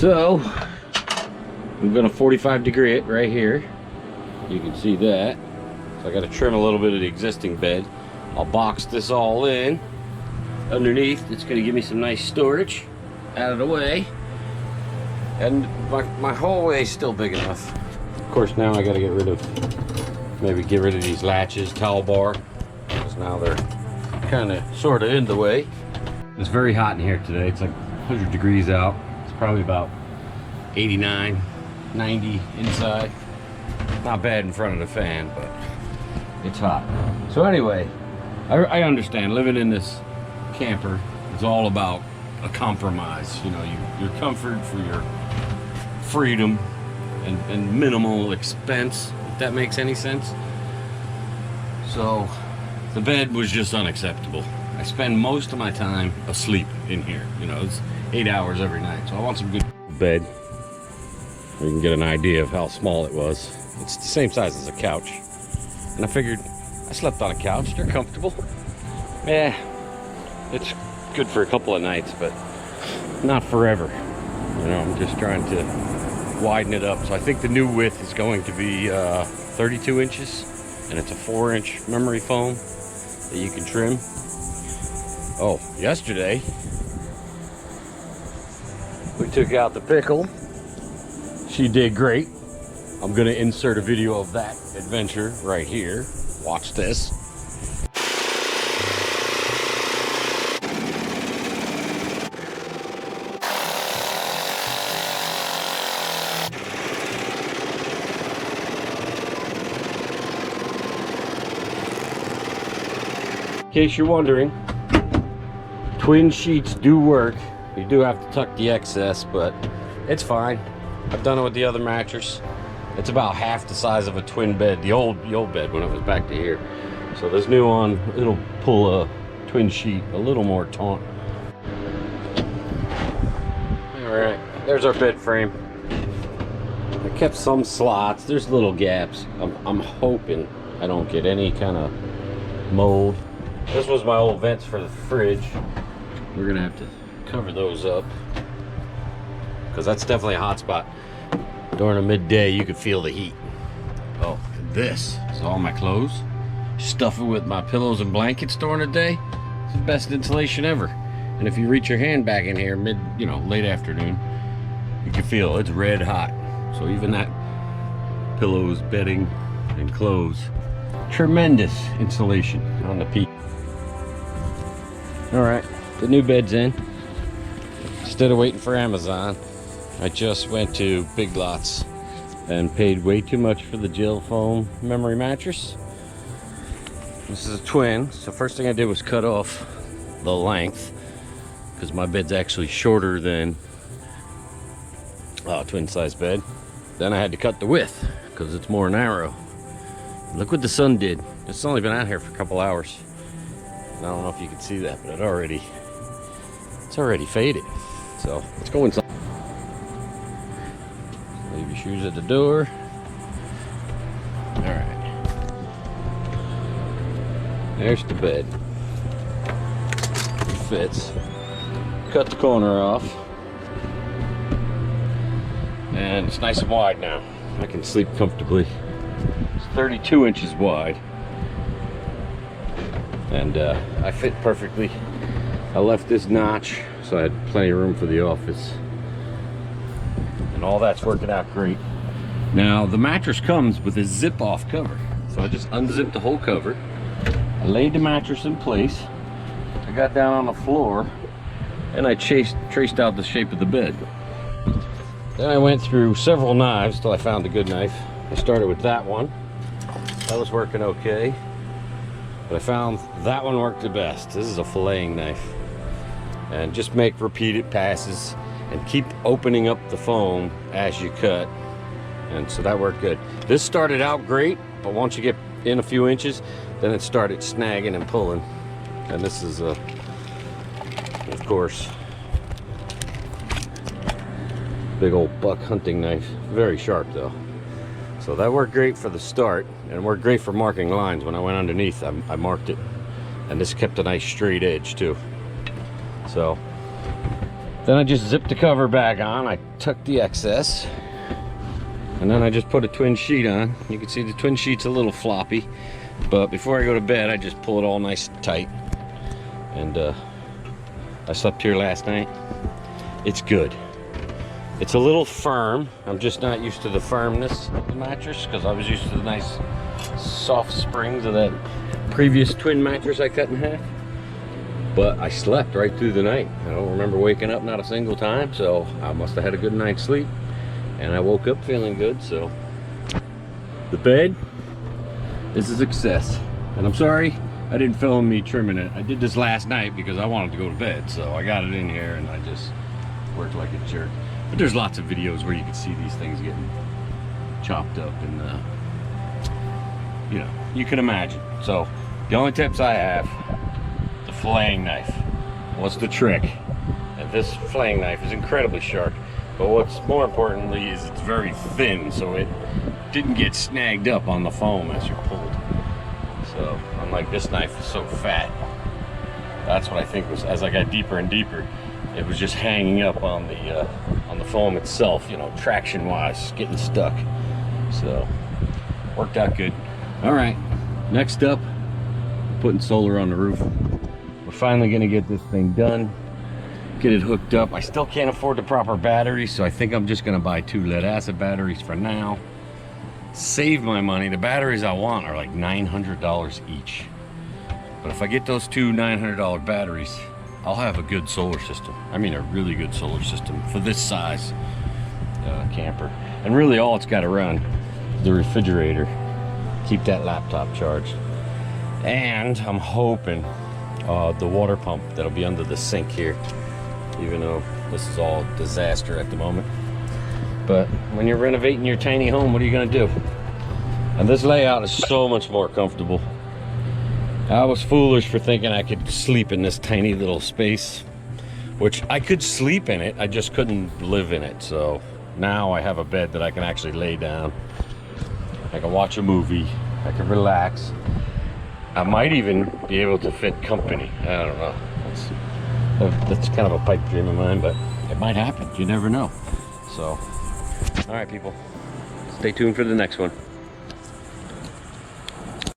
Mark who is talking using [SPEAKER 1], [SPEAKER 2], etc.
[SPEAKER 1] So I'm gonna 45 degree it right here. You can see that. So I got to trim a little bit of the existing bed. I'll box this all in underneath. It's gonna give me some nice storage out of the way. And my hallway is still big enough. Of course, now I got to get rid of these latches, towel bar, because now they're kind of sort of in the way. It's very hot in here today. It's like 100 degrees out. It's probably about 89, 90 inside. Not bad in front of the fan, but it's hot. So anyway, I understand living in this camper is all about a compromise. You know, your comfort for your freedom and minimal expense, if that makes any sense. So the bed was just unacceptable. I spend most of my time asleep in here. You know, it's 8 hours every night. So I want some good bed. You can get an idea of how small it was. It's the same size as a couch. And I figured I slept on a couch. They're comfortable. Yeah, it's good for a couple of nights, but not forever. You know, I'm just trying to widen it up. So I think the new width is going to be 32 inches, and it's a 4-inch memory foam that you can trim. Oh, yesterday we took out the pickle. She did great. I'm gonna insert a video of that adventure right here. Watch this. In case you're wondering, twin sheets do work. You do have to tuck the excess, but it's fine. I've done it with the other mattress. It's about half the size of a twin bed, the old bed when it was back to here. So this new one, it'll pull a twin sheet a little more taut. All right, there's our bed frame. I kept some slots. There's little gaps. I'm hoping I don't get any kind of mold. This was my old vents for the fridge. We're gonna have to cover those up because that's definitely a hot spot. During the midday, you could feel the heat. Oh, this is all my clothes. Stuff it with my pillows and blankets during the day. It's the best insulation ever. And if you reach your hand back in here late afternoon, you can feel it's red hot. So even that pillows, bedding, and clothes, tremendous insulation on the peak. All right, the new bed's in. Instead of waiting for Amazon, I just went to Big Lots and paid way too much for the gel foam memory mattress. This is a twin, so first thing I did was cut off the length because my bed's actually shorter than a twin size bed. Then I had to cut the width because it's more narrow. Look what the sun did. It's only been out here for a couple hours. I don't know if you can see that, but it's already faded. So let's go inside. Leave your shoes at the door. All right. There's the bed. It fits. Cut the corner off. And it's nice and wide now. I can sleep comfortably. It's 32 inches wide. And I fit perfectly. I left this notch so I had plenty of room for the office. And all that's working out great. Now the mattress comes with a zip off cover. So I just unzipped the whole cover. I laid the mattress in place. I got down on the floor and I traced out the shape of the bed. Then I went through several knives till I found a good knife. I started with that one. That was working okay. But I found that one worked the best. This is a filleting knife. And just make repeated passes and keep opening up the foam as you cut. And so that worked good. This started out great, but once you get in a few inches, then it started snagging and pulling. And this is of course, big old buck hunting knife. Very sharp though. So that worked great for the start, and worked great for marking lines. When I went underneath, I marked it, and this kept a nice straight edge too. So Then I just zipped the cover back on. I tucked the excess. And then I just put a twin sheet on. You can see the twin sheet's a little floppy. But before I go to bed, I just pull it all nice and tight. And I slept here last night. It's good. It's a little firm. I'm just not used to the firmness of the mattress because I was used to the nice soft springs of that previous twin mattress I cut in half. But I slept right through the night. I don't remember waking up not a single time, so I must have had a good night's sleep. And I woke up feeling good, so. The bed is a success. And I'm sorry I didn't film me trimming it. I did this last night because I wanted to go to bed, so I got it in here and I just worked like a jerk. But there's lots of videos where you can see these things getting chopped up and you know, you can imagine. So the only tips I have, the filleting knife. What's the trick? And this filleting knife is incredibly sharp, but what's more importantly is it's very thin, so it didn't get snagged up on the foam as you pulled. So unlike this knife is so fat, that's what I think was, as I got deeper and deeper, it was just hanging up on the foam itself, you know, traction wise, getting stuck. So worked out good. All right, next up, putting solar on the roof. We're finally gonna get this thing done, get it hooked up. I still can't afford the proper batteries, so I think I'm just gonna buy 2 lead acid batteries for now. Save my money. The batteries I want are like $900 each. But if I get those 2 $900 batteries, I'll have a good solar system. I mean a really good solar system for this size camper. And really all it's got to run, the refrigerator, keep that laptop charged. And I'm hoping the water pump that'll be under the sink here, even though this is all a disaster at the moment. But when you're renovating your tiny home, what are you gonna do? And this layout is so much more comfortable. I was foolish for thinking I could sleep in this tiny little space, which I could sleep in it, I just couldn't live in it. So now I have a bed that I can actually lay down. I can watch a movie, I can relax. I might even be able to fit company. I don't know. That's kind of a pipe dream of mine, but it might happen. You never know. So, all right, people. Stay tuned for the next one.